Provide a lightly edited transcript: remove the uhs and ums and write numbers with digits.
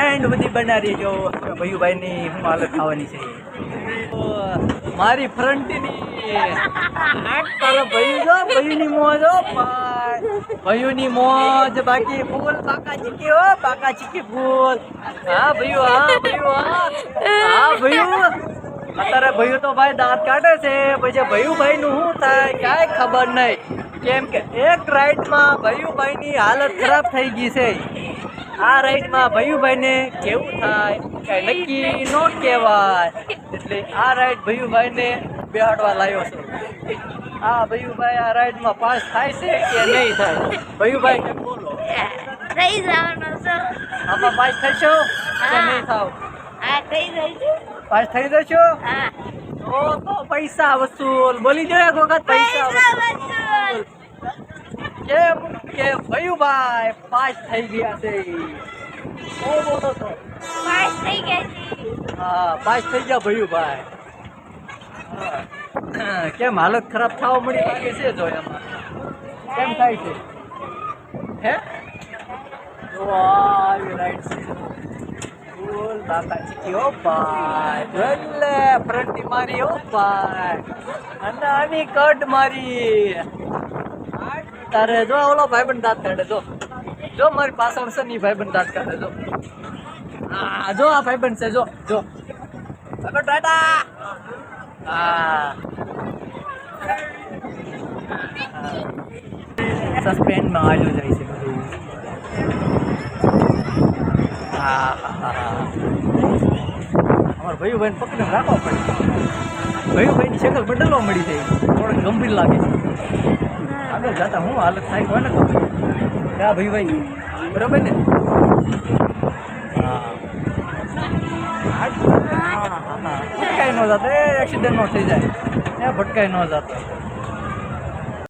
and બધી બનાવી જો ભયુભાઈની શું હાલત થવાની છે મારી ફ્રન્ટની તારો ભયું જો ભયુની મોજ હો ભયુની મોજ બાકી ફૂલ બાકા ચીકી ફૂલ હા ભયું હા ભયું અત્યારે ભયું તો ભાઈ દાંત કાઢે છે પછી ભયુભાઈનું શું થાય કાંઈ ખબર નહીં કેમ કે એક રાઈડમાં ભયુભાઈની હાલત ખરાબ થઈ ગઈ છે આ રાઈડમાં ભયુભાઈને કેવું થાય કાંઈ નક્કી ન કહેવાય એટલે આ રાઈડ ભયુભાઈને બેહાડવા લાવ્યો છું હા ભયુભાઈ આ રાઈડમાં પાસ થાય છે કે નહીં થાય ભયુભાઈ કેમ બોલો થઈ જવાનો છો આમાં પાસ થશો કે નહીં થાવ હા થઈ જઈશું પાસ થઈ જશો હા તો પૈસા વસૂલ બોલી દો એક વખત પૈસા વસૂલ કેમ કે ભયુભાઈ પાસ થઈ ગયા છે બોલો તો પાસ થઈ ગયા છે હા પાસ થઈ ગયા ભયુભાઈ કેમ હાલત ખરાબ થવા મળી લાગે છે જો એમાં કેમ થાય છે હે જો આવી રાઈટ છે બોલ બાકા ચીકી હો ભાઈ જોલે ફ્રન્ટી મારી હો ભાઈ અને આની કટ મારી તારે જો ઓલો ભાઈબંધ દાંત કાઢે જો મારી પાછળ છે ની ભાઈબંધ દાંત કાઢે હા જો આ ભાઈબંધ છે જો ટાટા હા સસ્પેન્ડમાં આવ્યું જાય છે બધું હા અમારા ભયુભાઈને પકડીને રાખવા પડે ભયુભાઈની શકલ બદલવા મળી જાય થોડું ગંભીર લાગે છે આગળ જતા હું હાલત થાય હોય ને ખબર હા ભયુભાઈ બરાબર ને ભટકાઈ ન જતો એક્સિડન્ટ ન થઈ જાય ભટકાઈ ન જતો